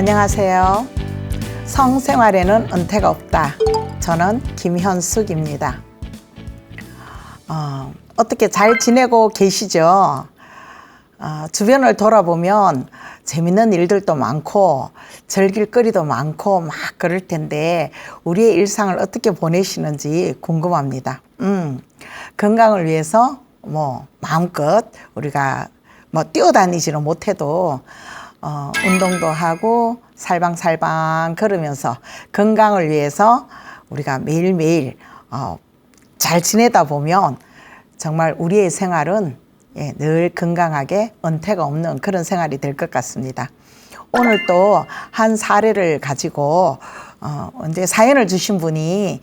안녕하세요. 성생활에는 은퇴가 없다. 저는 김현숙입니다. 어떻게 잘 지내고 계시죠? 주변을 돌아보면 재밌는 일들도 많고 즐길 거리도 많고 막 그럴 텐데 우리의 일상을 어떻게 보내시는지 궁금합니다. 건강을 위해서 마음껏 우리가 뛰어다니지는 못해도 운동도 하고 살방살방 걸으면서 건강을 위해서 우리가 매일매일 잘 지내다 보면 정말 우리의 생활은 늘 건강하게 은퇴가 없는 그런 생활이 될 것 같습니다. 오늘 또 한 사례를 가지고 이제 사연을 주신 분이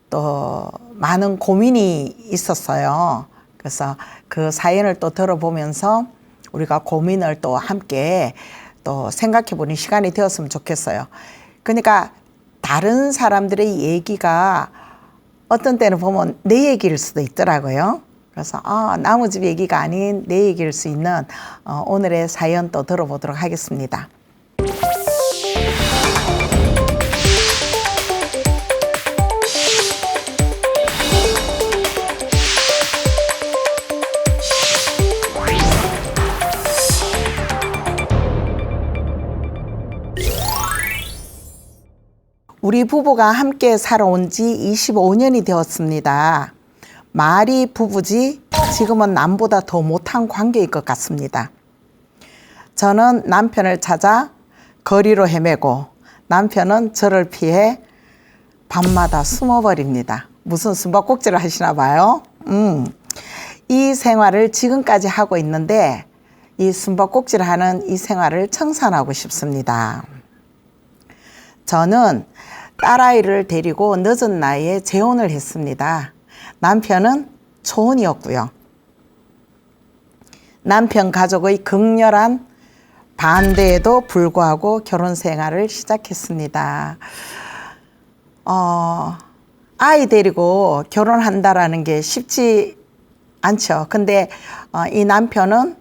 또 많은 고민이 있었어요. 그래서 그 사연을 또 들어보면서 우리가 고민을 또 함께 또 생각해 보는 시간이 되었으면 좋겠어요. 그러니까 다른 사람들의 얘기가 어떤 때는 보면 내 얘기일 수도 있더라고요. 그래서 남의 집 얘기가 아닌 내 얘기일 수 있는 오늘의 사연 또 들어보도록 하겠습니다. 우리 부부가 함께 살아온 지 25년이 되었습니다. 말이 부부지 지금은 남보다 더 못한 관계일 것 같습니다. 저는 남편을 찾아 거리로 헤매고 남편은 저를 피해 밤마다 숨어버립니다. 무슨 숨바꼭질을 하시나 봐요. 이 생활을 지금까지 하고 있는데 이 숨바꼭질을 하는 이 생활을 청산하고 싶습니다. 저는 딸아이를 데리고 늦은 나이에 재혼을 했습니다. 남편은 초혼이었고요. 남편 가족의 극렬한 반대에도 불구하고 결혼 생활을 시작했습니다. 아이 데리고 결혼한다라는 게 쉽지 않죠. 근데 이 남편은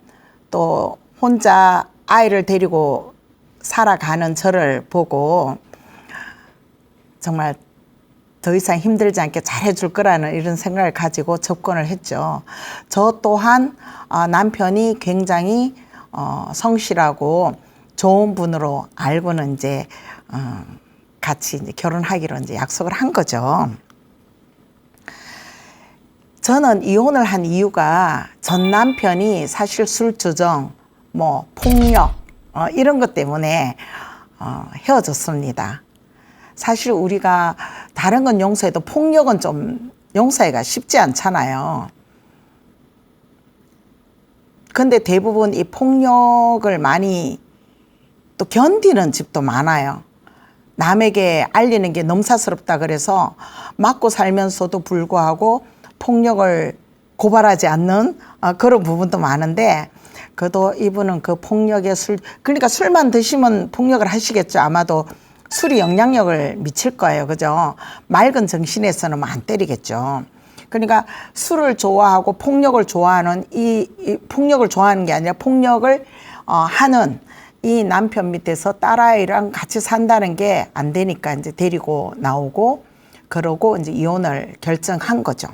또 혼자 아이를 데리고 살아가는 저를 보고 정말 더 이상 힘들지 않게 잘해줄 거라는 이런 생각을 가지고 접근을 했죠. 저 또한 남편이 굉장히 성실하고 좋은 분으로 알고는 이제 같이 이제 결혼하기로 이제 약속을 한 거죠. 저는 이혼을 한 이유가 전 남편이 사실 술주정, 폭력 이런 것 때문에 헤어졌습니다. 사실 우리가 다른 건 용서해도 폭력은 좀 용서하기가 쉽지 않잖아요. 근데 대부분 이 폭력을 많이 또 견디는 집도 많아요. 남에게 알리는 게 넘사스럽다 그래서 맞고 살면서도 불구하고 폭력을 고발하지 않는 그런 부분도 많은데 그래도 이분은 그 폭력의 그러니까 술만 드시면 폭력을 하시겠죠. 아마도 술이 영향력을 미칠 거예요. 그죠? 맑은 정신에서는 안 때리겠죠. 그러니까 술을 좋아하고 폭력을 좋아하는 이 폭력을 좋아하는 게 아니라 폭력을 하는 이 남편 밑에서 딸아이랑 같이 산다는 게 안 되니까 이제 데리고 나오고 그러고 이제 이혼을 결정한 거죠.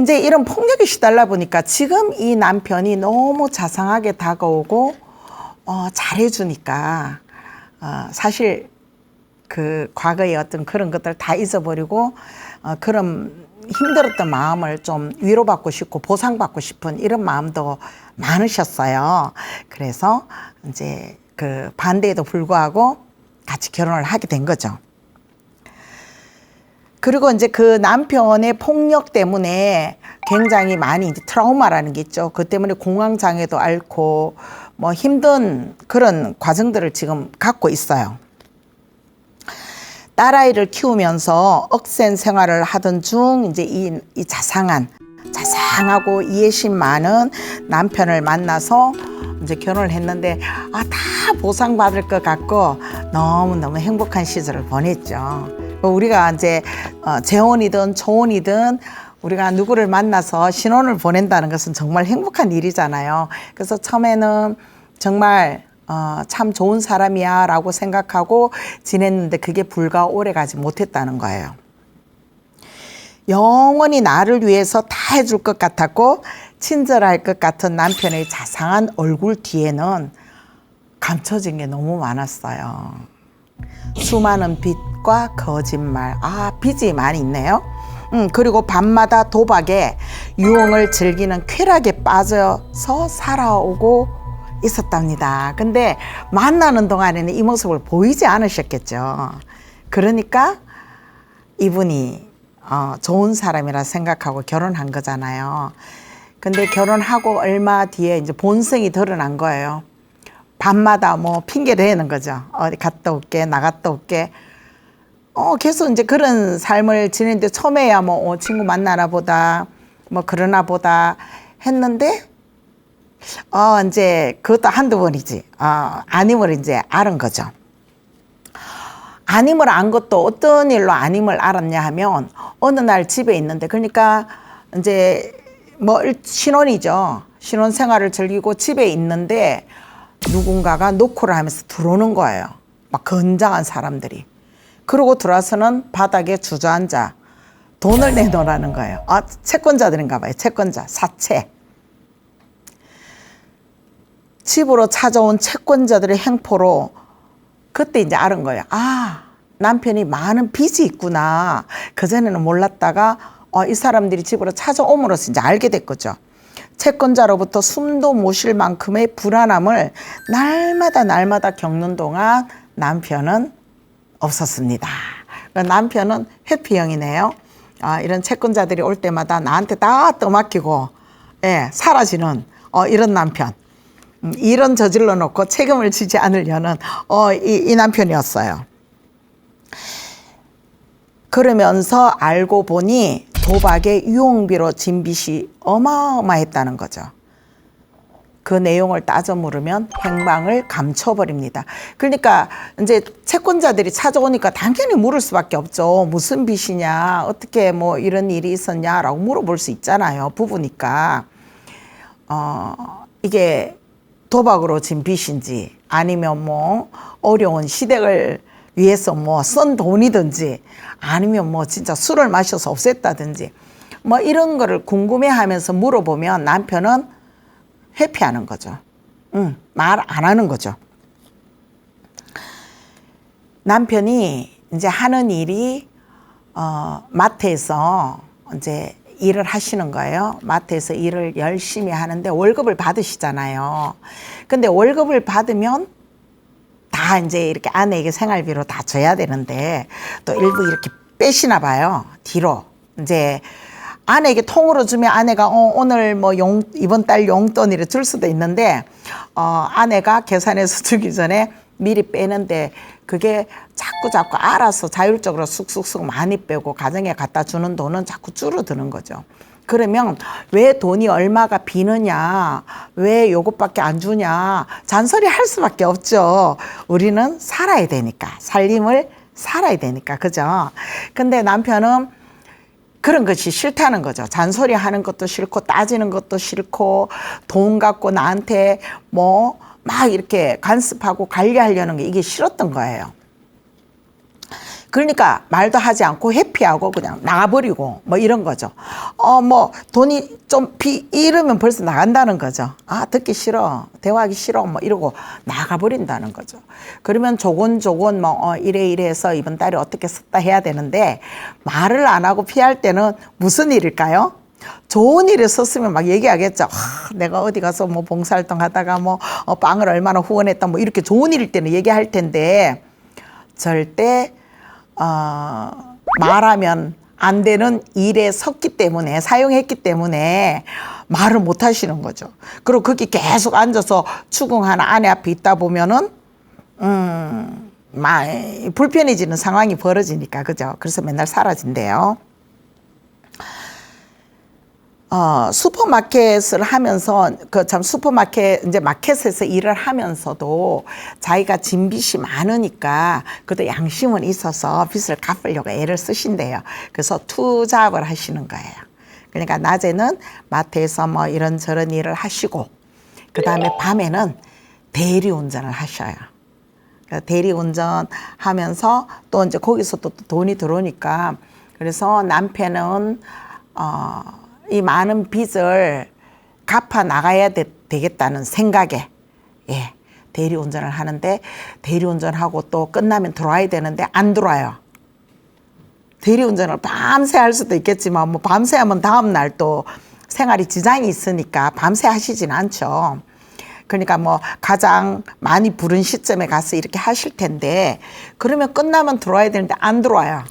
이제 이런 폭력이 시달라 보니까 지금 이 남편이 너무 자상하게 다가오고 잘해주니까 사실 그 과거의 어떤 그런 것들 다 잊어버리고 그런 힘들었던 마음을 좀 위로받고 싶고 보상받고 싶은 이런 마음도 많으셨어요. 그래서 이제 그 반대에도 불구하고 같이 결혼을 하게 된 거죠. 그리고 이제 그 남편의 폭력 때문에 굉장히 많이 이제 트라우마라는 게 있죠. 그 때문에 공황장애도 앓고 힘든 그런 과정들을 지금 갖고 있어요. 딸아이를 키우면서 억센 생활을 하던 중 이제 이 자상하고 이해심 많은 남편을 만나서 이제 결혼을 했는데 다 보상받을 것 같고 너무너무 행복한 시절을 보냈죠. 우리가 이제 재혼이든 초혼이든 우리가 누구를 만나서 신혼을 보낸다는 것은 정말 행복한 일이잖아요. 그래서 처음에는 정말 참 좋은 사람이야 라고 생각하고 지냈는데 그게 불과 오래 가지 못했다는 거예요. 영원히 나를 위해서 다 해줄 것 같았고 친절할 것 같은 남편의 자상한 얼굴 뒤에는 감춰진 게 너무 많았어요. 수많은 빚과 거짓말, 빚이 많이 있네요. 그리고 밤마다 도박에 유흥을 즐기는 쾌락에 빠져서 살아오고 있었답니다. 근데 만나는 동안에는 이 모습을 보이지 않으셨겠죠. 그러니까 이분이 좋은 사람이라 생각하고 결혼한 거잖아요. 근데 결혼하고 얼마 뒤에 이제 본성이 드러난 거예요. 밤마다 뭐 핑계 대는 거죠. 어디 갔다 올게, 나갔다 올게. 계속 이제 그런 삶을 지냈는데 처음에야 뭐 친구 만나나 보다, 뭐 그러나 보다 했는데, 이제 그것도 한두 번이지. 아님을 이제 알은 거죠. 아님을 안 것도 어떤 일로 아님을 알았냐 하면 어느 날 집에 있는데, 그러니까 이제 뭐 신혼이죠. 신혼 생활을 즐기고 집에 있는데 누군가가 노크를 하면서 들어오는 거예요. 막 건장한 사람들이. 그러고 들어와서는 바닥에 주저앉아 돈을 내놓으라는 거예요. 채권자들인가 봐요. 채권자, 사채. 집으로 찾아온 채권자들의 행포로 그때 이제 알은 거예요. 남편이 많은 빚이 있구나. 그전에는 몰랐다가 이 사람들이 집으로 찾아옴으로써 이제 알게 됐거죠. 채권자로부터 숨도 못 쉴 만큼의 불안함을 날마다 겪는 동안 남편은 없었습니다. 남편은 회피형이네요. 이런 채권자들이 올 때마다 나한테 다 떠맡기고 사라지는 이런 남편. 일은 저질러 놓고 책임을 지지 않으려는 이 남편이었어요. 그러면서 알고 보니 도박의 유흥비로 진 빚이 어마어마했다는 거죠. 그 내용을 따져 물으면 행방을 감춰버립니다. 그러니까 이제 채권자들이 찾아오니까 당연히 물을 수밖에 없죠. 무슨 빚이냐, 어떻게 뭐 이런 일이 있었냐라고 물어볼 수 있잖아요. 부부니까. 이게 도박으로 진 빚인지 아니면 뭐 어려운 시댁을 위해서 뭐 쓴 돈이든지 아니면 뭐 진짜 술을 마셔서 없앴다든지 뭐 이런 거를 궁금해하면서 물어보면 남편은 회피하는 거죠. 말 안 하는 거죠. 남편이 이제 하는 일이 마트에서 이제 일을 하시는 거예요. 마트에서 일을 열심히 하는데 월급을 받으시잖아요. 근데 월급을 받으면 다 이제 이렇게 아내에게 생활비로 다 줘야 되는데 또 일부 이렇게 빼시나 봐요. 뒤로. 이제 아내에게 통으로 주면 아내가 오늘 뭐 이번 달 용돈이를 줄 수도 있는데 아내가 계산해서 주기 전에 미리 빼는데 그게 자꾸 알아서 자율적으로 쑥쑥쑥 많이 빼고 가정에 갖다 주는 돈은 자꾸 줄어드는 거죠. 그러면 왜 돈이 얼마가 비느냐, 왜 요것밖에 안 주냐 잔소리 할 수밖에 없죠. 우리는 살아야 되니까, 살림을 살아야 되니까, 그죠? 근데 남편은 그런 것이 싫다는 거죠. 잔소리 하는 것도 싫고 따지는 것도 싫고 돈 갖고 나한테 뭐 막 이렇게 간섭하고 관리하려는 게 이게 싫었던 거예요. 그러니까 말도 하지 않고 회피하고 그냥 나가버리고 뭐 이런 거죠. 뭐 돈이 좀 이러면 벌써 나간다는 거죠. 듣기 싫어, 대화하기 싫어 뭐 이러고 나가버린다는 거죠. 그러면 조곤조곤 뭐 이래 해서 이번 달에 어떻게 썼다 해야 되는데 말을 안 하고 피할 때는 무슨 일일까요? 좋은 일에 썼으면 막 얘기하겠죠. 내가 어디 가서 뭐 봉사활동 하다가 뭐 빵을 얼마나 후원했다 뭐 이렇게 좋은 일일 때는 얘기할 텐데 절대 말하면 안 되는 일에 섰기 때문에 사용했기 때문에 말을 못 하시는 거죠. 그리고 거기 계속 앉아서 추궁하는 아내 앞에 있다 보면은 불편해지는 상황이 벌어지니까 그죠. 그래서 맨날 사라진대요. 슈퍼마켓을 하면서 슈퍼마켓 이제 마켓에서 일을 하면서도 자기가 진 빚이 많으니까 그래도 양심은 있어서 빚을 갚으려고 애를 쓰신대요. 그래서 투잡을 하시는 거예요. 그러니까 낮에는 마트에서 뭐 이런저런 일을 하시고 그다음에 밤에는 대리운전을 하셔요. 대리운전 하면서 또 이제 거기서 또 돈이 들어오니까, 그래서 남편은 이 많은 빚을 갚아 나가야 되겠다는 생각에, 예, 대리운전을 하는데, 대리운전하고 또 끝나면 들어와야 되는데 안 들어와요. 대리운전을 밤새 할 수도 있겠지만 뭐 밤새 하면 다음 날 또 생활이 지장이 있으니까 밤새 하시진 않죠. 그러니까 뭐 가장 많이 부른 시점에 가서 이렇게 하실 텐데, 그러면 끝나면 들어와야 되는데 안 들어와요.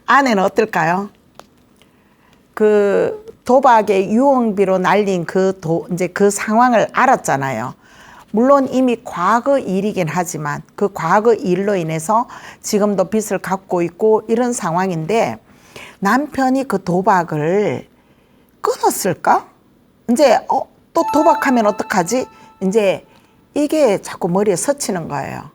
아내는 어떨까요? 그 도박의 유흥비로 날린 이제 그 상황을 알았잖아요. 물론 이미 과거 일이긴 하지만 그 과거 일로 인해서 지금도 빚을 갚고 있고 이런 상황인데, 남편이 그 도박을 끊었을까? 이제 또 도박하면 어떡하지? 이제 이게 자꾸 머리에 스치는 거예요.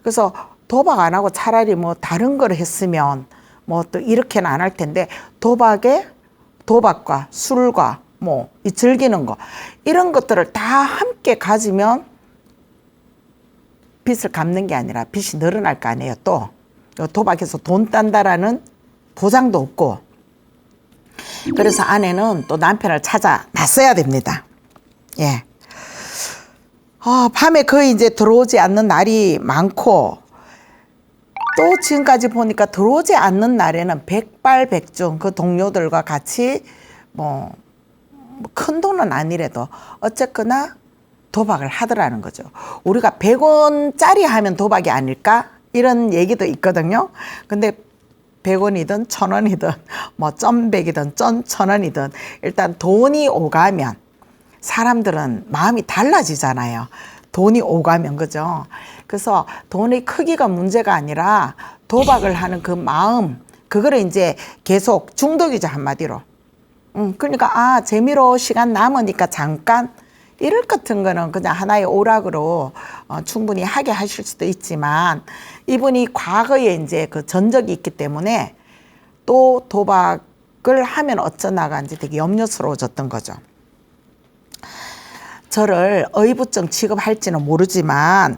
그래서 도박 안 하고 차라리 뭐 다른 걸 했으면 뭐 또 이렇게는 안 할 텐데, 도박과 술과 뭐 이 즐기는 거, 이런 것들을 다 함께 가지면 빚을 갚는 게 아니라 빚이 늘어날 거 아니에요. 또 도박해서 돈 딴다라는 보장도 없고. 그래서 아내는 또 남편을 찾아 나서야 됩니다. 예. 밤에 거의 이제 들어오지 않는 날이 많고, 또 지금까지 보니까 들어오지 않는 날에는 백발백중 그 동료들과 같이 뭐 큰 돈은 아니래도 어쨌거나 도박을 하더라는 거죠. 우리가 100원짜리 하면 도박이 아닐까? 이런 얘기도 있거든요. 근데 100원이든 1000원이든 뭐 1,100이든 1,000원이든 일단 돈이 오가면 사람들은 마음이 달라지잖아요. 돈이 오가면, 그죠? 그래서 돈의 크기가 문제가 아니라 도박을 하는 그 마음, 그거를 이제 계속 중독이죠, 한마디로. 그러니까 재미로 시간 남으니까 잠깐, 이럴 같은 거는 그냥 하나의 오락으로 충분히 하게 하실 수도 있지만, 이분이 과거에 이제 그 전적이 있기 때문에 또 도박을 하면 어쩌나가 이제 되게 염려스러워졌던 거죠. 저를 의붓증 취급할지는 모르지만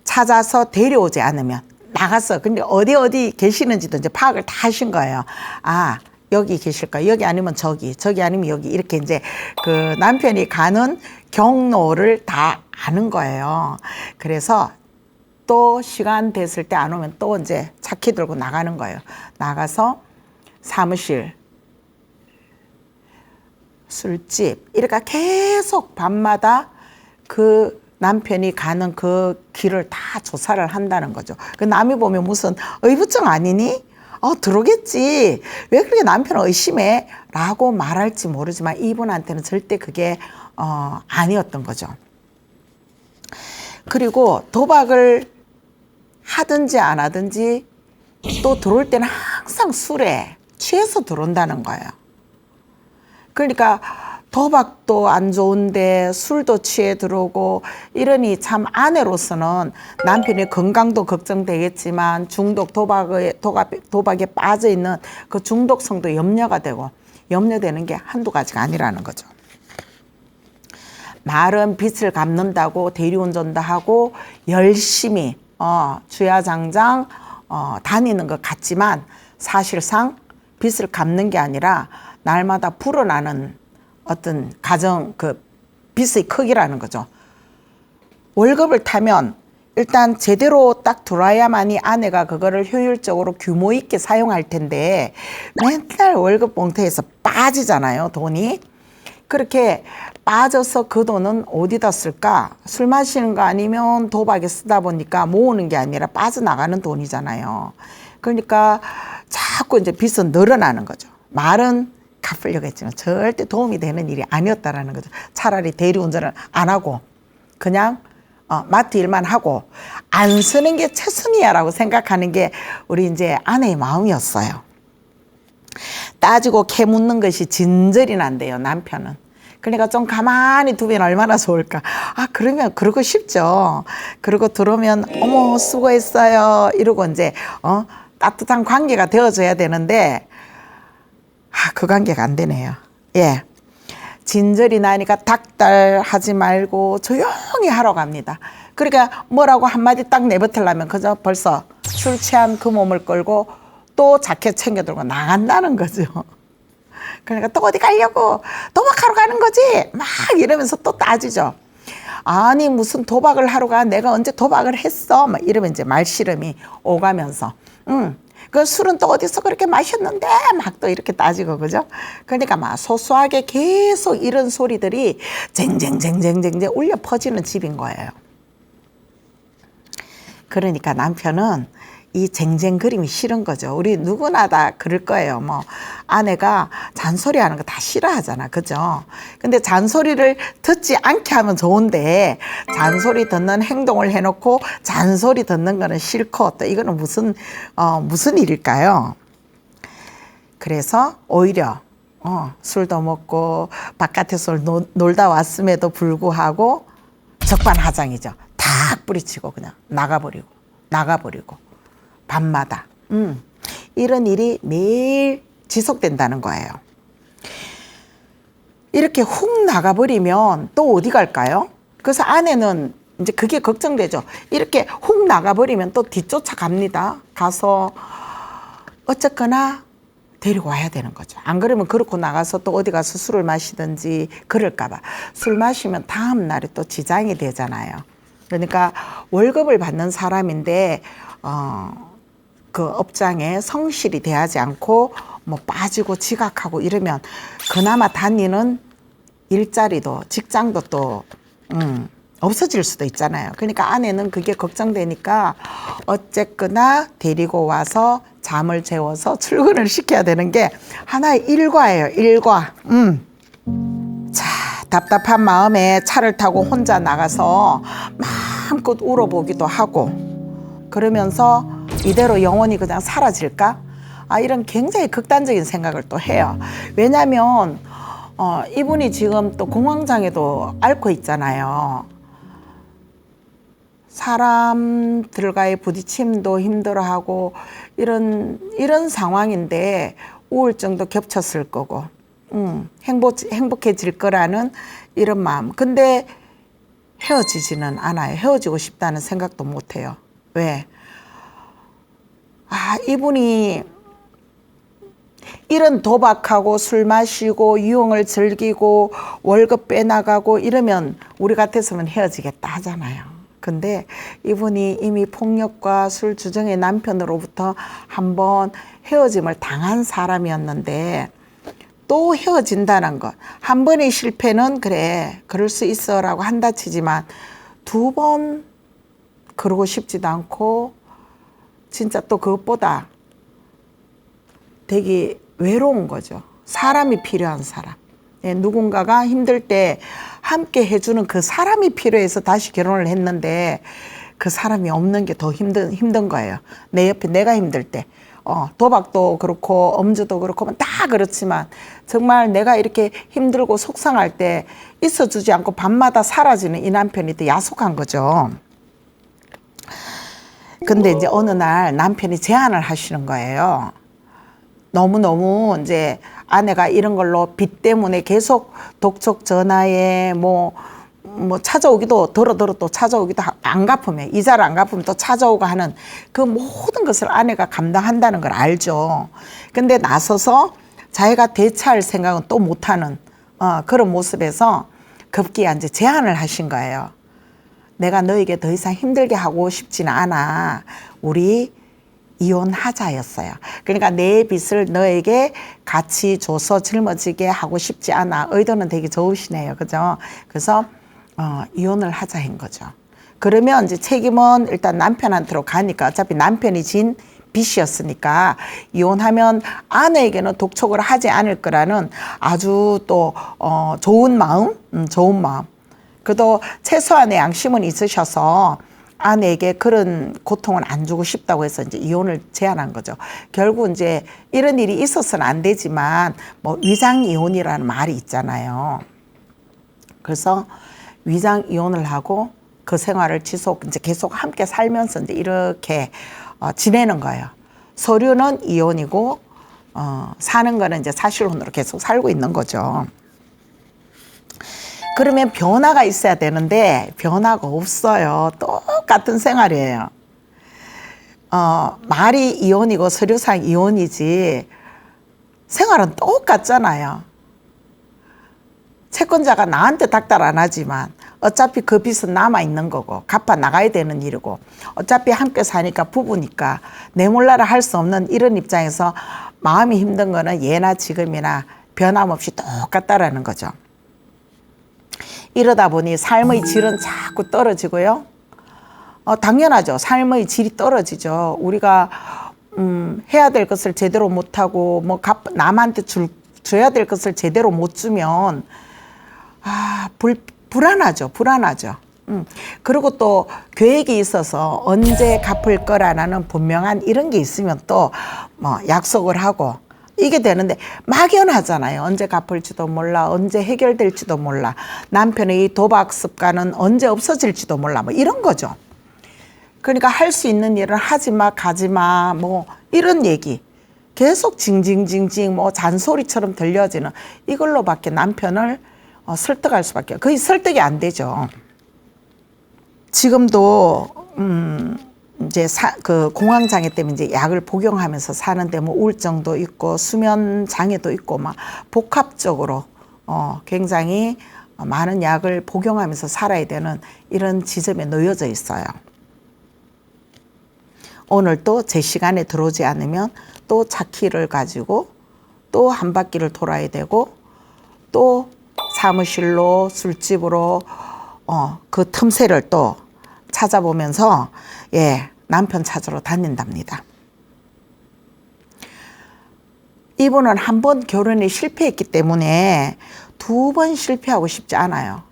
찾아서 데려오지 않으면 나가서, 근데 어디 계시는지도 이제 파악을 다 하신 거예요. 여기 계실까? 여기 아니면 저기 아니면 여기, 이렇게 이제 그 남편이 가는 경로를 다 아는 거예요. 그래서 또 시간 됐을 때 안 오면 또 이제 차키 들고 나가는 거예요. 나가서 사무실, 술집, 이렇게 계속 밤마다 그 남편이 가는 그 길을 다 조사를 한다는 거죠. 그 남이 보면 무슨 의부증 아니니? 들어오겠지. 왜 그렇게 남편을 의심해? 라고 말할지 모르지만 이분한테는 절대 그게 아니었던 거죠. 그리고 도박을 하든지 안 하든지 또 들어올 때는 항상 술에 취해서 들어온다는 거예요. 그러니까 도박도 안 좋은데 술도 취해 들어오고 이러니 참 아내로서는 남편의 건강도 걱정되겠지만 도박에 빠져 있는 그 중독성도 염려가 되고, 염려되는 게 한두 가지가 아니라는 거죠. 말은 빚을 갚는다고 대리운전도 하고 열심히 주야장장 다니는 것 같지만, 사실상 빚을 갚는 게 아니라 날마다 불어나는 어떤 가정 그 빚의 크기라는 거죠. 월급을 타면 일단 제대로 딱 들어와야만이 아내가 그거를 효율적으로 규모 있게 사용할 텐데, 맨날 월급 봉투에서 빠지잖아요, 돈이. 그렇게 빠져서 그 돈은 어디다 쓸까? 술 마시는 거 아니면 도박에 쓰다 보니까 모으는 게 아니라 빠져나가는 돈이잖아요. 그러니까 자꾸 이제 빚은 늘어나는 거죠. 말은 갚으려고 했지만 절대 도움이 되는 일이 아니었다라는 거죠. 차라리 대리운전을 안 하고 그냥 마트 일만 하고 안 쓰는 게 최선이야라고 생각하는 게 우리 이제 아내의 마음이었어요. 따지고 캐묻는 것이 진절이 난대요, 남편은. 그러니까 좀 가만히 두면 얼마나 좋을까. 그러면 그러고 싶죠. 그러고 들어오면 어머 수고했어요 이러고 이제 따뜻한 관계가 되어줘야 되는데 그 관계가 안 되네요. 예. 진절이 나니까 닥달하지 말고 조용히 하러 갑니다. 그러니까 뭐라고 한마디 딱 내뱉으려면 그저 벌써 술 취한 그 몸을 끌고 또 자켓 챙겨 들고 나간다는 거죠. 그러니까 또 어디 가려고? 도박하러 가는 거지? 막 이러면서 또 따지죠. 아니 무슨 도박을 하러 가? 내가 언제 도박을 했어? 막 이러면 이제 말씨름이 오가면서 그 술은 또 어디서 그렇게 마셨는데 막 또 이렇게 따지고 그죠? 그러니까 막 소소하게 계속 이런 소리들이 쟁쟁쟁쟁쟁쟁 울려 퍼지는 집인 거예요. 그러니까 남편은 이 쟁쟁거림이 싫은 거죠. 우리 누구나 다 그럴 거예요. 뭐 아내가 잔소리하는 거 다 싫어하잖아, 그죠? 근데 잔소리를 듣지 않게 하면 좋은데 잔소리 듣는 행동을 해놓고 잔소리 듣는 거는 싫고 또 이거는 무슨 일일까요? 그래서 오히려 술도 먹고 바깥에서 놀다 왔음에도 불구하고 적반하장이죠. 다 뿌리치고 그냥 나가버리고 밤마다 이런 일이 매일 지속된다는 거예요. 이렇게 훅 나가버리면 또 어디 갈까요? 그래서 아내는 이제 그게 걱정되죠. 이렇게 훅 나가버리면 또 뒤쫓아갑니다. 가서 어쨌거나 데리고 와야 되는 거죠. 안 그러면 그렇고 나가서 또 어디 가서 술을 마시든지 그럴까봐. 술 마시면 다음 날에 또 지장이 되잖아요. 그러니까 월급을 받는 사람인데 그 업장에 성실히 대하지 않고 뭐 빠지고 지각하고 이러면 그나마 다니는 일자리도 직장도 또 없어질 수도 있잖아요. 그러니까 아내는 그게 걱정되니까 어쨌거나 데리고 와서 잠을 재워서 출근을 시켜야 되는 게 하나의 일과예요. 일과. 자, 답답한 마음에 차를 타고 혼자 나가서 마음껏 울어보기도 하고 그러면서 이대로 영원히 그냥 사라질까? 이런 굉장히 극단적인 생각을 또 해요. 왜냐하면 이분이 지금 또 공황장애도 앓고 있잖아요. 사람들과의 부딪힘도 힘들어하고 이런 상황인데 우울증도 겹쳤을 거고 행복해질 거라는 이런 마음. 근데 헤어지지는 않아요. 헤어지고 싶다는 생각도 못 해요. 왜? 이분이 이런 도박하고 술 마시고 유흥을 즐기고 월급 빼나가고 이러면 우리 같았으면 헤어지겠다 하잖아요. 근데 이분이 이미 폭력과 술 주정의 남편으로부터 한번 헤어짐을 당한 사람이었는데 또 헤어진다는 것. 한 번의 실패는 그래 그럴 수 있어 라고 한다 치지만 두 번 그러고 싶지도 않고 진짜 또 그것보다 되게 외로운 거죠. 사람이 필요한 사람. 누군가가 힘들 때 함께 해주는 그 사람이 필요해서 다시 결혼을 했는데 그 사람이 없는 게 더 힘든 거예요. 내 옆에 내가 힘들 때. 도박도 그렇고 음주도 그렇고 다 그렇지만 정말 내가 이렇게 힘들고 속상할 때 있어주지 않고 밤마다 사라지는 이 남편이 더 야속한 거죠. 근데 이제 어느 날 남편이 제안을 하시는 거예요. 너무너무 이제 아내가 이런 걸로 빚 때문에 계속 독촉 전화에 뭐 찾아오기도 더러 또 찾아오기도 안 갚으면 이자를 안 갚으면 또 찾아오고 하는 그 모든 것을 아내가 감당한다는 걸 알죠. 근데 나서서 자기가 대처할 생각은 또 못하는 그런 모습에서 급기야 이제 제안을 하신 거예요. 내가 너에게 더 이상 힘들게 하고 싶지는 않아. 우리 이혼하자였어요. 그러니까 내 빚을 너에게 같이 줘서 짊어지게 하고 싶지 않아. 의도는 되게 좋으시네요. 그죠? 그래서 이혼을 하자인 거죠. 그러면 이제 책임은 일단 남편한테로 가니까 어차피 남편이 진 빚이었으니까 이혼하면 아내에게는 독촉을 하지 않을 거라는 아주 또 좋은 마음. 그래도 최소한의 양심은 있으셔서 아내에게 그런 고통을 안 주고 싶다고 해서 이제 이혼을 제안한 거죠. 결국 이제 이런 일이 있어서는 안 되지만 뭐 위장 이혼이라는 말이 있잖아요. 그래서 위장 이혼을 하고 그 생활을 이제 계속 함께 살면서 이제 이렇게 지내는 거예요. 서류는 이혼이고 사는 거는 이제 사실혼으로 계속 살고 있는 거죠. 그러면 변화가 있어야 되는데 변화가 없어요. 똑같은 생활이에요. 말이 이혼이고 서류상 이혼이지 생활은 똑같잖아요. 채권자가 나한테 닥달 안 하지만 어차피 그 빚은 남아있는 거고 갚아 나가야 되는 일이고 어차피 함께 사니까 부부니까 내 몰라라 할 수 없는 이런 입장에서 마음이 힘든 거는 예나 지금이나 변함없이 똑같다라는 거죠. 이러다 보니 삶의 질은 자꾸 떨어지고요. 당연하죠. 삶의 질이 떨어지죠. 우리가 해야 될 것을 제대로 못하고 뭐 남한테 줘야 될 것을 제대로 못 주면 불안하죠. 불안하죠. 그리고 또 계획이 있어서 언제 갚을 거라는 분명한 이런 게 있으면 또 뭐 약속을 하고 이게 되는데 막연하잖아요. 언제 갚을지도 몰라. 언제 해결될지도 몰라. 남편의 이 도박 습관은 언제 없어질지도 몰라. 뭐 이런 거죠. 그러니까 할 수 있는 일을 하지 마, 가지 마, 뭐 이런 얘기. 계속 징징징징 뭐 잔소리처럼 들려지는 이걸로밖에 남편을 설득할 수밖에 거의 설득이 안 되죠. 지금도 이제 그 공황 장애 때문에 이제 약을 복용하면서 사는데 뭐 우울증도 있고 수면 장애도 있고 막 복합적으로 굉장히 많은 약을 복용하면서 살아야 되는 이런 지점에 놓여져 있어요. 오늘 또 제 시간에 들어오지 않으면 또 차키를 가지고 또 한 바퀴를 돌아야 되고 또 사무실로 술집으로 그 틈새를 또 찾아보면서 남편 찾으러 다닌답니다. 이분은 한 번 결혼에 실패했기 때문에 두 번 실패하고 싶지 않아요.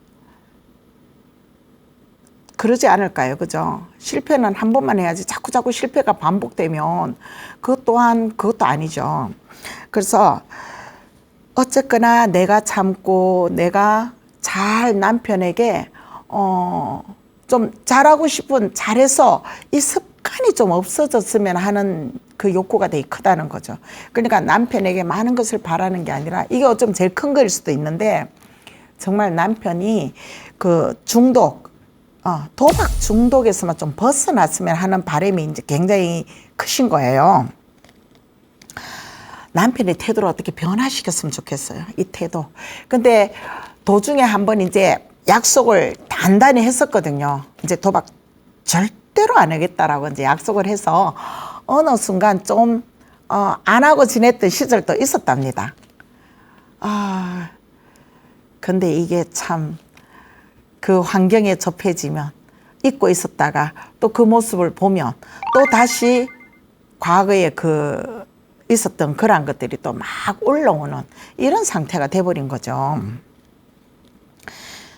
그러지 않을까요? 그죠? 실패는 한 번만 해야지 자꾸 실패가 반복되면 그것 또한 그것도 아니죠. 그래서 어쨌거나 내가 참고 내가 잘 남편에게 좀 잘하고 싶은 잘해서 이 습관이 좀 없어졌으면 하는 그 욕구가 되게 크다는 거죠. 그러니까 남편에게 많은 것을 바라는 게 아니라 이게 어쩌면 제일 큰 거일 수도 있는데 정말 남편이 그 도박 중독에서만 좀 벗어났으면 하는 바람이 이제 굉장히 크신 거예요. 남편의 태도를 어떻게 변화시켰으면 좋겠어요. 이 태도. 근데 도중에 한번 이제 약속을 단단히 했었거든요. 이제 도박 절대로 안 하겠다라고 이제 약속을 해서 어느 순간 좀 안 하고 지냈던 시절도 있었답니다. 근데 이게 참 그 환경에 접해지면 잊고 있었다가 또 그 모습을 보면 또 다시 과거에 그 있었던 그런 것들이 또 막 올라오는 이런 상태가 돼버린 거죠.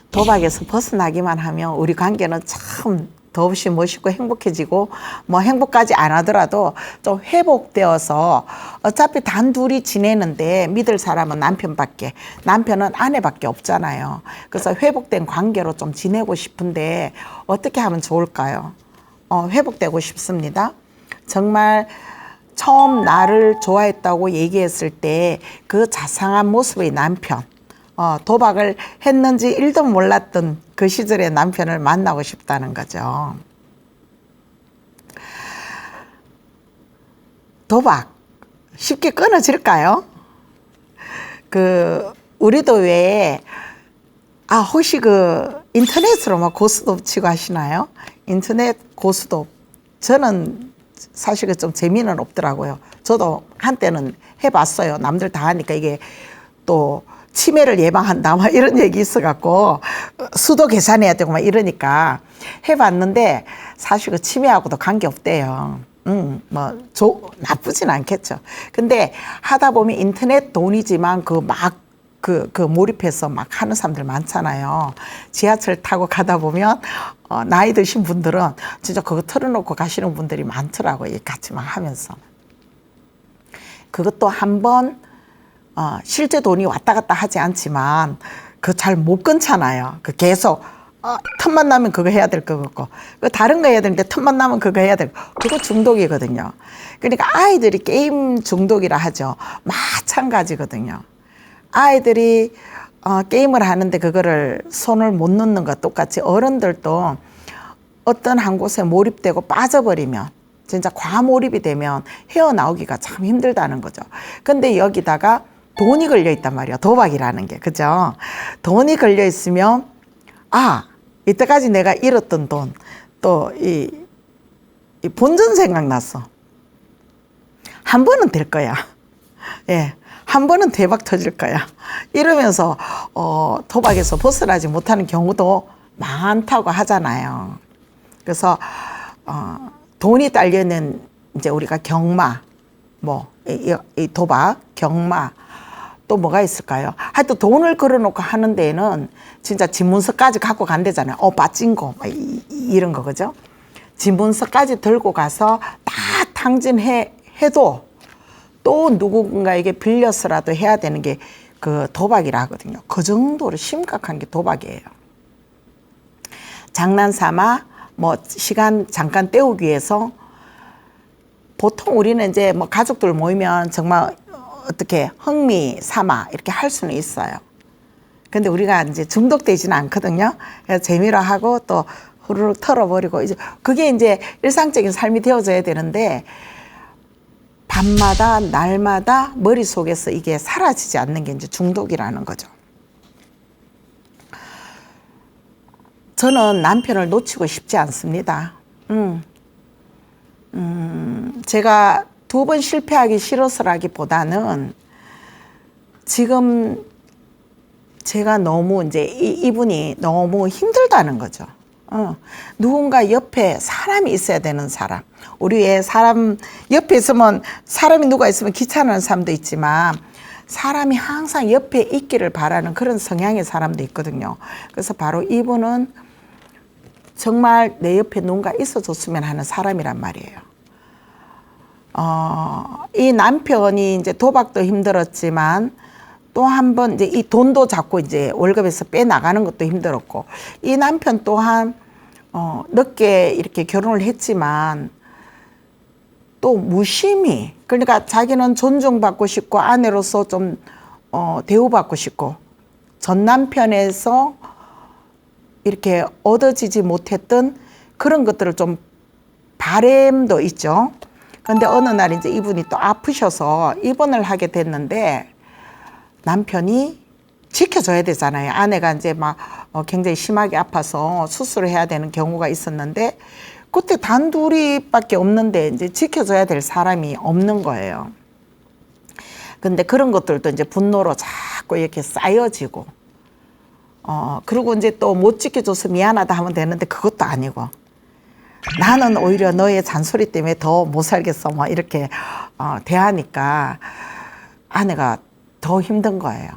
도박에서 벗어나기만 하면 우리 관계는 참 더없이 멋있고 행복해지고 뭐 행복까지 안 하더라도 좀 회복되어서 어차피 단둘이 지내는데 믿을 사람은 남편은 아내밖에 없잖아요. 그래서 회복된 관계로 좀 지내고 싶은데 어떻게 하면 좋을까요? 회복되고 싶습니다. 정말 처음 나를 좋아했다고 얘기했을 때 그 자상한 모습의 남편, 도박을 했는지 1도 몰랐던 그 시절의 남편을 만나고 싶다는 거죠. 도박 쉽게 끊어질까요? 우리도 왜 혹시 인터넷으로 막 고스톱 치고 하시나요? 인터넷 고스톱 저는 사실 좀 재미는 없더라고요. 저도 한때는 해봤어요. 남들 다 하니까 이게 또 치매를 예방한다 막 이런 얘기 있어갖고 수도 계산해야 되고 막 이러니까 해봤는데 사실 그 치매하고도 관계없대요. 나쁘진 않겠죠. 근데 하다 보면 인터넷 돈이지만 몰입해서 막 하는 사람들 많잖아요. 지하철 타고 가다 보면 나이 드신 분들은 진짜 그거 틀어놓고 가시는 분들이 많더라고요. 같이 막 하면서. 그것도 한번 실제 돈이 왔다 갔다 하지 않지만 잘 못 끊잖아요. 계속 틈만 나면 그거 해야 될 거 같고 다른 거 해야 되는데 틈만 나면 그거 해야 되고 그거 중독이거든요. 그러니까 아이들이 게임 중독이라 하죠. 마찬가지거든요. 아이들이 게임을 하는데 그거를 손을 못 놓는 것 똑같이 어른들도 어떤 한 곳에 몰입되고 빠져버리면 진짜 과몰입이 되면 헤어나오기가 참 힘들다는 거죠. 근데 여기다가 돈이 걸려 있단 말이야. 도박이라는 게. 그죠? 돈이 걸려 있으면 이때까지 내가 잃었던 돈, 또 이 본전 생각났어. 한 번은 될 거야. 예. 한 번은 대박 터질 거야. 이러면서 도박에서 벗어나지 못하는 경우도 많다고 하잖아요. 그래서 돈이 딸려있는 이제 우리가 경마, 이 도박, 경마, 또 뭐가 있을까요? 하여튼 돈을 걸어놓고 하는 데에는 진짜 집문서까지 갖고 간대잖아요. 빠찡고 이런 거 그죠? 집문서까지 들고 가서 다 탕진해도 또 누군가에게 빌려서라도 해야 되는 게 그 도박이라 하거든요. 그 정도로 심각한 게 도박이에요. 장난삼아 시간 잠깐 때우기 위해서 보통 우리는 이제 가족들 모이면 정말 어떻게 흥미 삼아 이렇게 할 수는 있어요. 근데 우리가 이제 중독되지는 않거든요. 그래서 재미로 하고 또 후루룩 털어버리고 이제 그게 이제 일상적인 삶이 되어져야 되는데 밤마다 날마다 머릿속에서 이게 사라지지 않는 게 이제 중독이라는 거죠. 저는 남편을 놓치고 싶지 않습니다. 제가 2번 실패하기 싫어서라기보다는 지금 제가 너무 이제 이분이 너무 힘들다는 거죠. 누군가 옆에 사람이 있어야 되는 사람. 우리의 사람 옆에 있으면 사람이 누가 있으면 귀찮은 사람도 있지만 사람이 항상 옆에 있기를 바라는 그런 성향의 사람도 있거든요. 그래서 바로 이분은 정말 내 옆에 누군가 있어줬으면 하는 사람이란 말이에요. 이 남편이 이제 도박도 힘들었지만 또 한 번 이제 이 돈도 자꾸 이제 월급에서 빼나가는 것도 힘들었고 이 남편 또한 늦게 이렇게 결혼을 했지만 또 무심히 그러니까 자기는 존중받고 싶고 아내로서 좀 대우받고 싶고 전 남편에서 이렇게 얻어지지 못했던 그런 것들을 좀 바램도 있죠. 근데 어느 날 이제 이분이 또 아프셔서 입원을 하게 됐는데 남편이 지켜줘야 되잖아요. 아내가 이제 굉장히 심하게 아파서 수술을 해야 되는 경우가 있었는데 그때 단둘이밖에 없는데 이제 지켜줘야 될 사람이 없는 거예요. 근데 그런 것들도 이제 분노로 자꾸 이렇게 쌓여지고 그리고 이제 또 못 지켜줘서 미안하다 하면 되는데 그것도 아니고 나는 오히려 너의 잔소리 때문에 더 못 살겠어 이렇게 대하니까 아내가 더 힘든 거예요.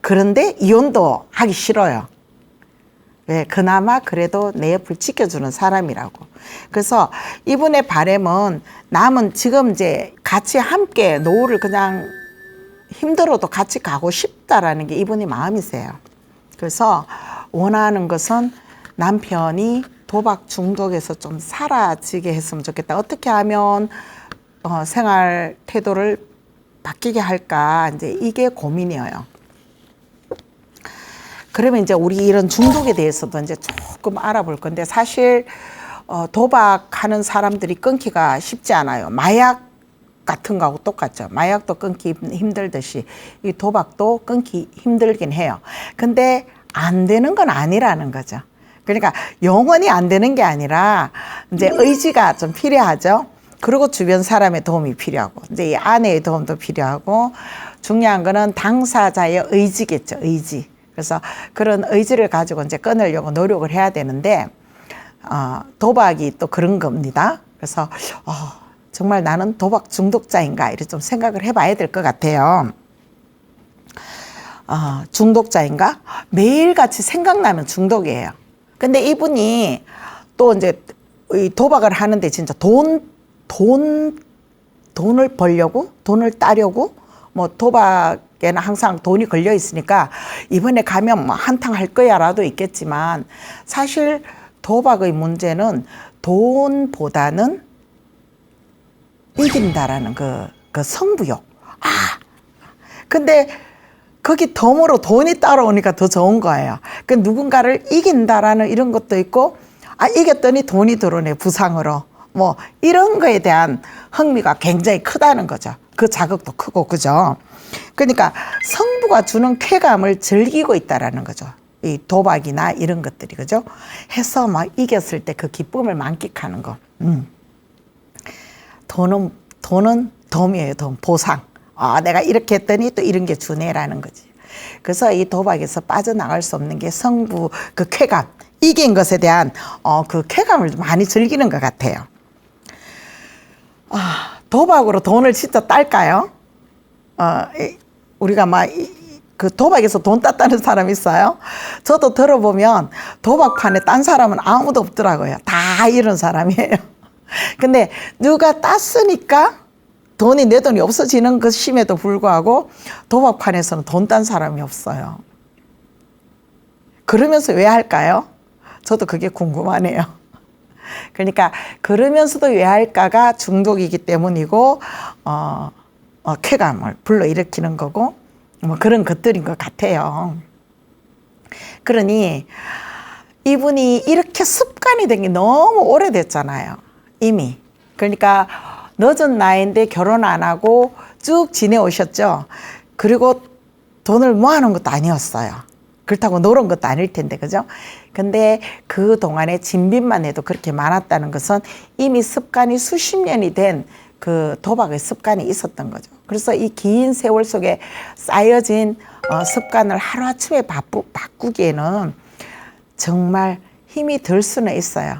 그런데 이혼도 하기 싫어요. 왜? 그나마 그래도 내 옆을 지켜주는 사람이라고. 그래서 이분의 바람은 남은 지금 이제 같이 함께 노후를 그냥 힘들어도 같이 가고 싶다라는 게 이분의 마음이세요. 그래서 원하는 것은 남편이 도박 중독에서 좀 사라지게 했으면 좋겠다. 어떻게 하면 생활 태도를 바뀌게 할까? 이제 이게 고민이에요. 그러면 이제 우리 이런 중독에 대해서도 이제 조금 알아볼 건데 사실 도박하는 사람들이 끊기가 쉽지 않아요. 마약 같은 거하고 똑같죠. 마약도 끊기 힘들듯이 이 도박도 끊기 힘들긴 해요. 근데 안 되는 건 아니라는 거죠. 그러니까 영원히 안 되는 게 아니라 이제 의지가 좀 필요하죠. 그리고 주변 사람의 도움이 필요하고 이제 이 아내의 도움도 필요하고 중요한 거는 당사자의 의지겠죠. 의지. 그래서 그런 의지를 가지고 이제 끊으려고 노력을 해야 되는데 도박이 또 그런 겁니다. 그래서 정말 나는 도박 중독자인가 이렇게 좀 생각을 해봐야 될 것 같아요. 중독자인가? 매일같이 생각나면 중독이에요. 근데 이분이 또 이제 이 도박을 하는데 진짜 돈을 벌려고 돈을 따려고 도박에는 항상 돈이 걸려 있으니까 이번에 가면 한탕 할 거야라도 있겠지만 사실 도박의 문제는 돈보다는 이긴다라는 그 성부욕. 근데 거기 덤으로 돈이 따라오니까 더 좋은 거예요. 그 누군가를 이긴다라는 이런 것도 있고, 아, 이겼더니 돈이 들어오네, 부상으로. 뭐, 이런 거에 대한 흥미가 굉장히 크다는 거죠. 그 자극도 크고, 그죠? 그러니까 성부가 주는 쾌감을 즐기고 있다라는 거죠. 이 도박이나 이런 것들이, 그죠? 해서 막 이겼을 때 그 기쁨을 만끽하는 거. 돈은 덤이에요, 덤. 보상. 아, 내가 이렇게 했더니 또 이런 게 주네라는 거지. 그래서 이 도박에서 빠져나갈 수 없는 게 성부 그 쾌감, 이긴 것에 대한 그 쾌감을 많이 즐기는 것 같아요. 아, 도박으로 돈을 진짜 딸까요? 우리가 막 그 도박에서 돈 땄다는 사람 있어요? 저도 들어보면 도박판에 딴 사람은 아무도 없더라고요. 다 이런 사람이에요. 근데 누가 땄으니까 돈이 내 돈이 없어지는 것임에도 불구하고 도박판에서는 돈 딴 사람이 없어요. 그러면서 왜 할까요? 저도 그게 궁금하네요. 그러니까 그러면서도 왜 할까가 중독이기 때문이고 쾌감을 불러일으키는 거고 뭐 그런 것들인 것 같아요. 그러니 이분이 이렇게 습관이 된 게 너무 오래됐잖아요. 이미. 그러니까 늦은 나이인데 결혼 안 하고 쭉 지내오셨죠. 그리고 돈을 모아놓은 것도 아니었어요. 그렇다고 놀은 것도 아닐 텐데, 그죠? 근데 그 동안에 진빚만 해도 그렇게 많았다는 것은 이미 습관이 수십 년이 된 그 도박의 습관이 있었던 거죠. 그래서 이 긴 세월 속에 쌓여진 습관을 하루아침에 바꾸기에는 정말 힘이 들 수는 있어요.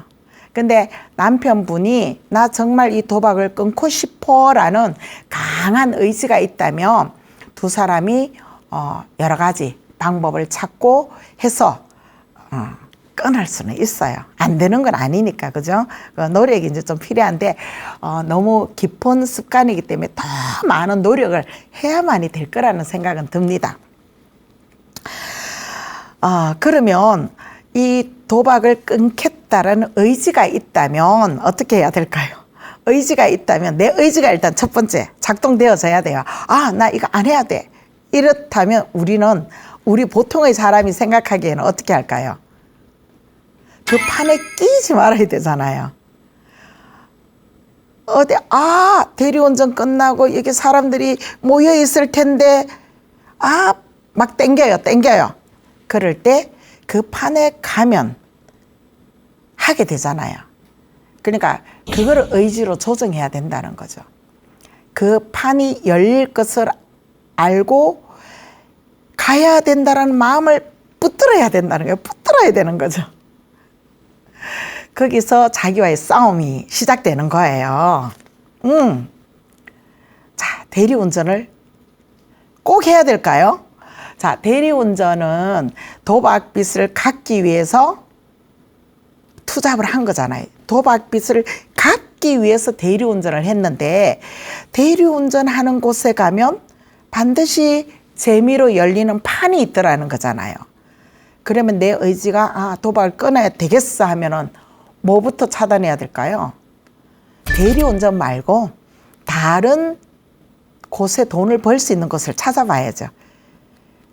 근데 남편분이 나 정말 이 도박을 끊고 싶어라는 강한 의지가 있다면 두 사람이 여러 가지 방법을 찾고 해서 끊을 수는 있어요. 안 되는 건 아니니까, 그죠? 노력이 이제 좀 필요한데 너무 깊은 습관이기 때문에 더 많은 노력을 해야만이 될 거라는 생각은 듭니다. 그러면 이 도박을 끊겠다라는 의지가 있다면 어떻게 해야 될까요? 의지가 있다면 내 의지가 일단 첫 번째 작동되어져야 돼요. 아, 나 이거 안 해야 돼. 이렇다면 우리 보통의 사람이 생각하기에는 어떻게 할까요? 그 판에 끼지 말아야 되잖아요. 대리운전 끝나고 여기 사람들이 모여 있을 텐데 막 땡겨요. 그럴 때 그 판에 가면 하게 되잖아요. 그러니까 그거를 의지로 조정해야 된다는 거죠. 그 판이 열릴 것을 알고 가야 된다는 마음을 붙들어야 된다는 거예요. 붙들어야 되는 거죠. 거기서 자기와의 싸움이 시작되는 거예요. 자, 대리운전을 꼭 해야 될까요? 자, 대리운전은 도박빚을 갚기 위해서 투잡을 한 거잖아요. 도박빚을 갚기 위해서 대리운전을 했는데 대리운전하는 곳에 가면 반드시 재미로 열리는 판이 있더라는 거잖아요. 그러면 내 의지가 도박을 끊어야 되겠어 하면은 뭐부터 차단해야 될까요? 대리운전 말고 다른 곳에 돈을 벌 수 있는 곳을 찾아봐야죠.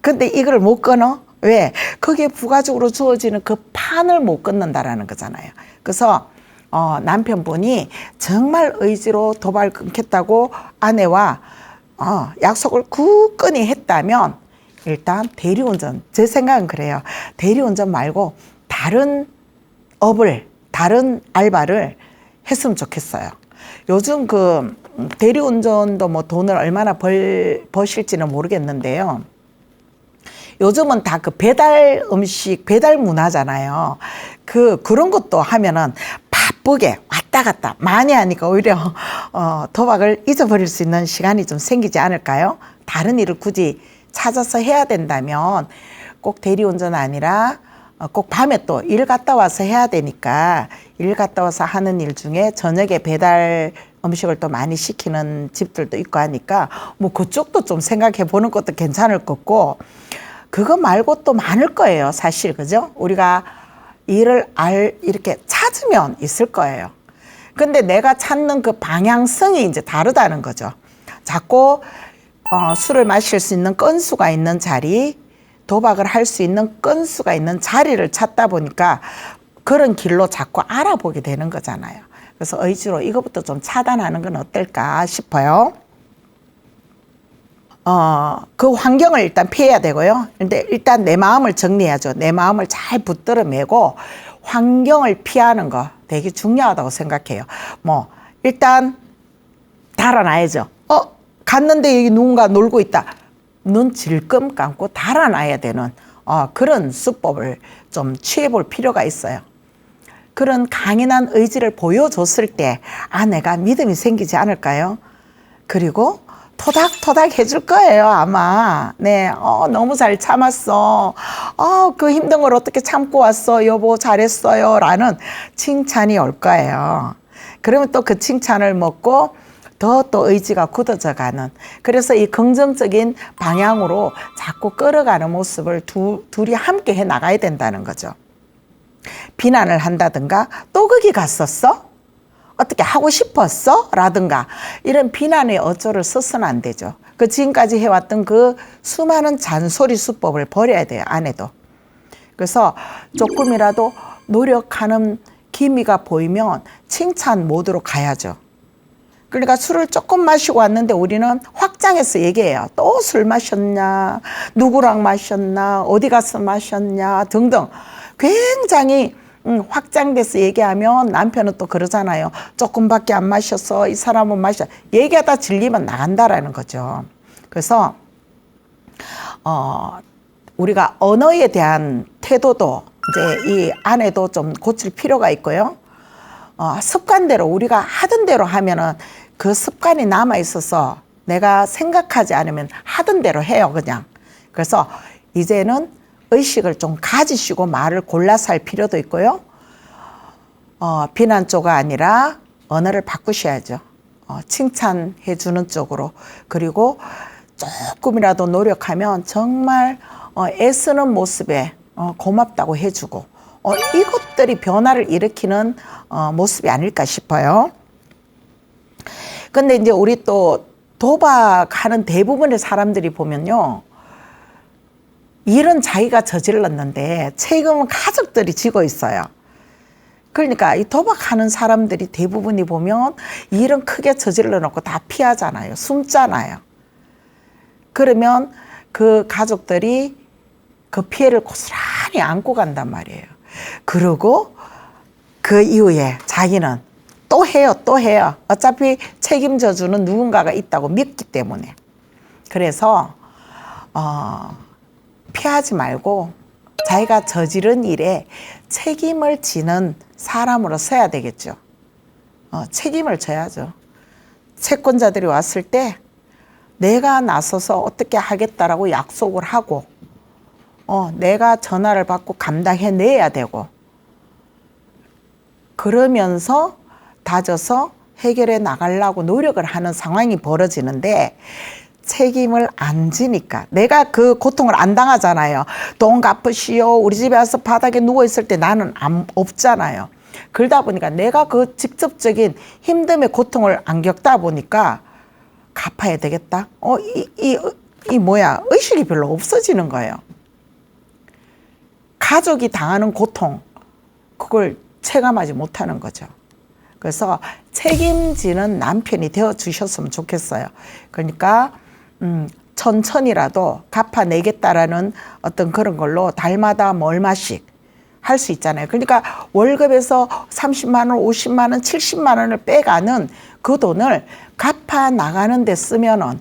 근데 이걸 못 끊어? 왜? 거기에 부가적으로 주어지는 그 판을 못 끊는다라는 거잖아요. 그래서 남편분이 정말 의지로 도박을 끊겠다고 아내와 약속을 굳건히 했다면 일단 대리운전, 제 생각은 그래요. 대리운전 말고 다른 알바를 했으면 좋겠어요. 요즘 그 대리운전도 뭐 돈을 얼마나 버실지는 모르겠는데요. 요즘은 다 그 배달 음식, 배달 문화잖아요. 그런 것도 하면은 바쁘게 왔다 갔다 많이 하니까 오히려 도박을 잊어버릴 수 있는 시간이 좀 생기지 않을까요? 다른 일을 굳이 찾아서 해야 된다면 꼭 대리운전 아니라 꼭 밤에 또 일 갔다 와서 해야 되니까 일 갔다 와서 하는 일 중에 저녁에 배달 음식을 또 많이 시키는 집들도 있고 하니까 뭐 그쪽도 좀 생각해 보는 것도 괜찮을 거고 그거 말고 또 많을 거예요, 사실. 그죠? 우리가 일을 이렇게 찾으면 있을 거예요. 근데 내가 찾는 그 방향성이 이제 다르다는 거죠. 자꾸 술을 마실 수 있는 건수가 있는 자리, 도박을 할 수 있는 건수가 있는 자리를 찾다 보니까 그런 길로 자꾸 알아보게 되는 거잖아요. 그래서 의지로 이것부터 좀 차단하는 건 어떨까 싶어요. 그 환경을 일단 피해야 되고요. 근데 일단 내 마음을 정리해야죠. 내 마음을 잘 붙들어 매고 환경을 피하는 거 되게 중요하다고 생각해요. 뭐 일단 달아놔야죠. 갔는데 여기 누군가 놀고 있다. 눈 질끔 감고 달아놔야 되는 그런 수법을 좀 취해볼 필요가 있어요. 그런 강인한 의지를 보여줬을 때 내가 믿음이 생기지 않을까요? 그리고 토닥토닥 해줄 거예요, 아마. 네, 너무 잘 참았어. 그 힘든 걸 어떻게 참고 왔어, 여보, 잘했어요. 라는 칭찬이 올 거예요. 그러면 또 그 칭찬을 먹고 또 의지가 굳어져 가는. 그래서 이 긍정적인 방향으로 자꾸 끌어가는 모습을 둘이 함께 해 나가야 된다는 거죠. 비난을 한다든가, 또 거기 갔었어? 어떻게 하고 싶었어? 라든가 이런 비난의 어조를 써서는 안 되죠. 그 지금까지 해왔던 그 수많은 잔소리 수법을 버려야 돼요, 아내도. 그래서 조금이라도 노력하는 기미가 보이면 칭찬 모드로 가야죠. 그러니까 술을 조금 마시고 왔는데 우리는 확장해서 얘기해요. 또 술 마셨냐? 누구랑 마셨나? 어디 가서 마셨냐? 등등. 굉장히 확장돼서 얘기하면 남편은 또 그러잖아요. 조금밖에 안 마셔서 이 사람은 마셔. 얘기하다 질리면 나간다라는 거죠. 그래서 우리가 언어에 대한 태도도 이제 이 아내도 좀 고칠 필요가 있고요. 습관대로 우리가 하던 대로 하면은 그 습관이 남아 있어서 내가 생각하지 않으면 하던 대로 해요, 그냥. 그래서 이제는 의식을 좀 가지시고 말을 골라서 할 필요도 있고요. 비난 쪽가 아니라 언어를 바꾸셔야죠. 칭찬해 주는 쪽으로. 그리고 조금이라도 노력하면 정말 애쓰는 모습에 고맙다고 해주고 이것들이 변화를 일으키는 모습이 아닐까 싶어요. 근데 이제 우리 또 도박하는 대부분의 사람들이 보면요. 일은 자기가 저질렀는데 책임은 가족들이 지고 있어요. 그러니까 이 도박하는 사람들이 대부분이 보면 일은 크게 저질러 놓고 다 피하잖아요. 숨잖아요. 그러면 그 가족들이 그 피해를 고스란히 안고 간단 말이에요. 그리고 그 이후에 자기는 또 해요, 또 해요. 어차피 책임져 주는 누군가가 있다고 믿기 때문에. 그래서 피하지 말고 자기가 저지른 일에 책임을 지는 사람으로 서야 되겠죠. 책임을 져야죠. 채권자들이 왔을 때 내가 나서서 어떻게 하겠다라고 약속을 하고 내가 전화를 받고 감당해내야 되고 그러면서 다져서 해결해 나가려고 노력을 하는 상황이 벌어지는데 책임을 안 지니까 내가 그 고통을 안 당하잖아요. 돈 갚으시오. 우리 집에 와서 바닥에 누워있을 때 나는 없잖아요. 그러다 보니까 내가 그 직접적인 힘듦의 고통을 안 겪다 보니까 갚아야 되겠다. 의식이 별로 없어지는 거예요. 가족이 당하는 고통, 그걸 체감하지 못하는 거죠. 그래서 책임지는 남편이 되어 주셨으면 좋겠어요. 그러니까 천천히라도 갚아내겠다라는 어떤 그런 걸로 달마다 뭐 얼마씩 할 수 있잖아요. 그러니까 월급에서 30만 원, 50만 원, 70만 원을 빼가는 그 돈을 갚아 나가는 데 쓰면은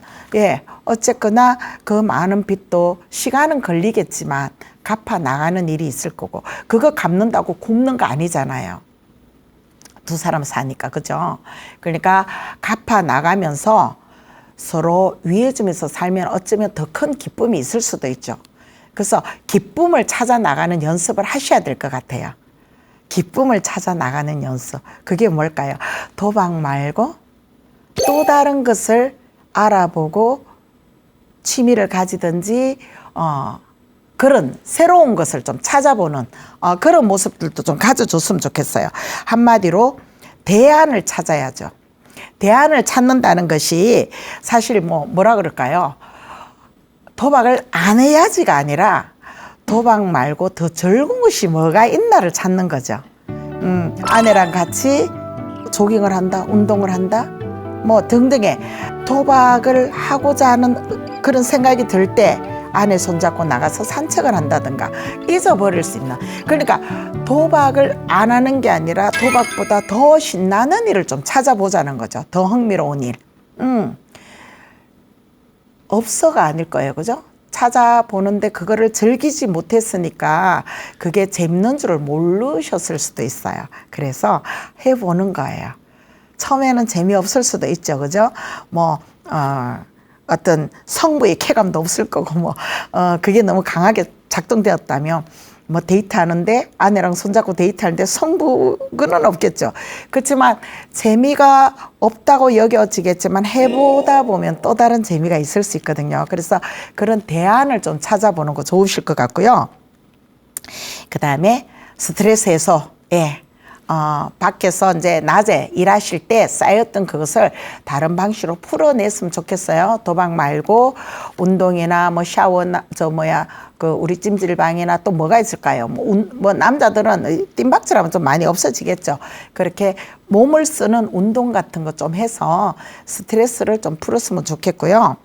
어쨌거나 그 많은 빚도 시간은 걸리겠지만 갚아 나가는 일이 있을 거고 그거 갚는다고 굶는 거 아니잖아요. 두 사람 사니까, 그죠? 그러니까 갚아 나가면서 서로 위해주면서 살면 어쩌면 더 큰 기쁨이 있을 수도 있죠. 그래서 기쁨을 찾아 나가는 연습을 하셔야 될 것 같아요. 기쁨을 찾아 나가는 연습. 그게 뭘까요? 도박 말고 또 다른 것을 알아보고 취미를 가지든지 그런 새로운 것을 좀 찾아보는 그런 모습들도 좀 가져줬으면 좋겠어요. 한마디로 대안을 찾아야죠. 대안을 찾는다는 것이 사실 뭐라 그럴까요? 도박을 안 해야지가 아니라 도박 말고 더 즐거운 것이 뭐가 있나를 찾는 거죠. 아내랑 같이 조깅을 한다, 운동을 한다, 뭐 등등의 도박을 하고자 하는 그런 생각이 들 때 아내 손잡고 나가서 산책을 한다든가 잊어버릴 수 있는, 그러니까 도박을 안 하는 게 아니라 도박보다 더 신나는 일을 좀 찾아보자는 거죠. 더 흥미로운 일. 없어가 아닐 거예요. 그죠? 찾아보는데 그거를 즐기지 못했으니까 그게 재밌는 줄을 모르셨을 수도 있어요. 그래서 해보는 거예요. 처음에는 재미없을 수도 있죠. 그죠? 어떤 성부의 쾌감도 없을 거고, 그게 너무 강하게 작동되었다면, 데이트하는데, 아내랑 손잡고 데이트하는데 성부는 없겠죠. 그렇지만 재미가 없다고 여겨지겠지만 해보다 보면 또 다른 재미가 있을 수 있거든요. 그래서 그런 대안을 좀 찾아보는 거 좋으실 것 같고요. 그 다음에 스트레스 해소. 예. 밖에서 이제 낮에 일하실 때 쌓였던 그것을 다른 방식으로 풀어냈으면 좋겠어요. 도박 말고 운동이나 샤워나 우리 찜질방이나 또 뭐가 있을까요? 남자들은 뜀박질하면 좀 많이 없어지겠죠. 그렇게 몸을 쓰는 운동 같은 거 좀 해서 스트레스를 좀 풀었으면 좋겠고요.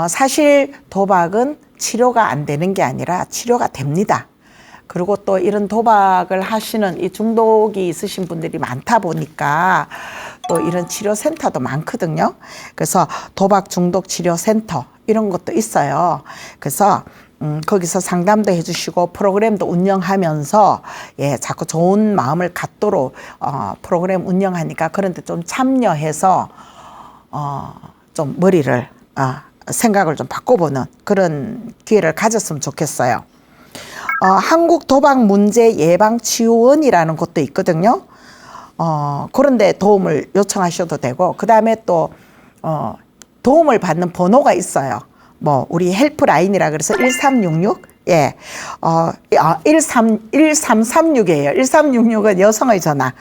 사실 도박은 치료가 안 되는 게 아니라 치료가 됩니다. 그리고 또 이런 도박을 하시는 이 중독이 있으신 분들이 많다 보니까 또 이런 치료센터도 많거든요. 그래서 도박 중독 치료센터 이런 것도 있어요. 그래서 거기서 상담도 해주시고 프로그램도 운영하면서 자꾸 좋은 마음을 갖도록 프로그램 운영하니까 그런 데 좀 참여해서 좀 머리를 생각을 좀 바꿔보는 그런 기회를 가졌으면 좋겠어요. 한국 도박 문제 예방 치유원이라는 곳도 있거든요. 그런데 도움을 요청하셔도 되고, 그 다음에 또 도움을 받는 번호가 있어요. 우리 헬프라인이라 그래서 1366. 1336이에요. 1366은 여성의 전화.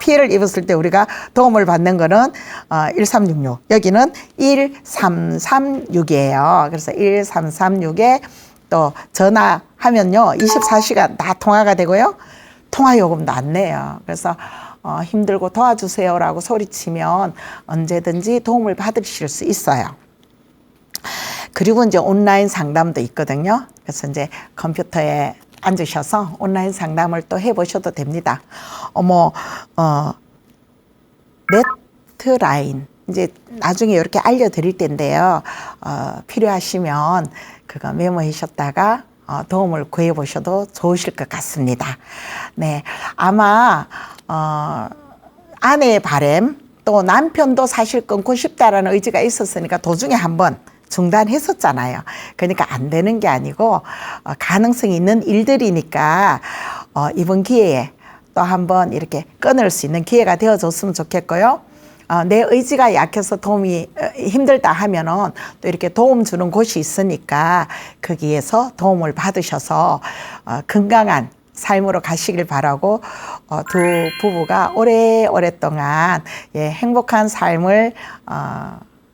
피해를 입었을 때 우리가 도움을 받는 거는 1366. 여기는 1336이에요. 그래서 1336에 또 전화하면요 24시간 다 통화가 되고요, 통화요금도 안 내요. 그래서 힘들고 도와주세요라고 소리치면 언제든지 도움을 받으실 수 있어요. 그리고 이제 온라인 상담도 있거든요. 그래서 이제 컴퓨터에 앉으셔서 온라인 상담을 또 해보셔도 됩니다. 네트라인 이제 나중에 이렇게 알려드릴 텐데요. 필요하시면 그거 메모하셨다가 도움을 구해보셔도 좋으실 것 같습니다. 네, 아마 아내의 바람 또 남편도 사실 끊고 싶다라는 의지가 있었으니까 도중에 한번 중단했었잖아요. 그러니까 안 되는 게 아니고 가능성이 있는 일들이니까 이번 기회에 또 한번 이렇게 끊을 수 있는 기회가 되어줬으면 좋겠고요. 내 의지가 약해서 도움이 힘들다 하면은 또 이렇게 도움 주는 곳이 있으니까 거기에서 도움을 받으셔서 건강한 삶으로 가시길 바라고 두 부부가 오랫동안 행복한 삶을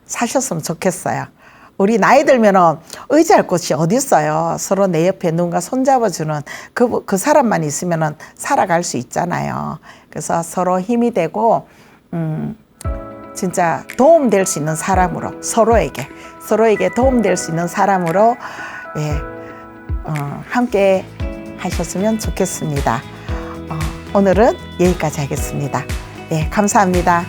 사셨으면 좋겠어요. 우리 나이 들면은 의지할 곳이 어디 있어요. 서로 내 옆에 누군가 손잡아주는 그 사람만 있으면은 살아갈 수 있잖아요. 그래서 서로 힘이 되고 진짜 도움될 수 있는 사람으로 서로에게 도움될 수 있는 사람으로 함께 하셨으면 좋겠습니다. 오늘은 여기까지 하겠습니다. 감사합니다.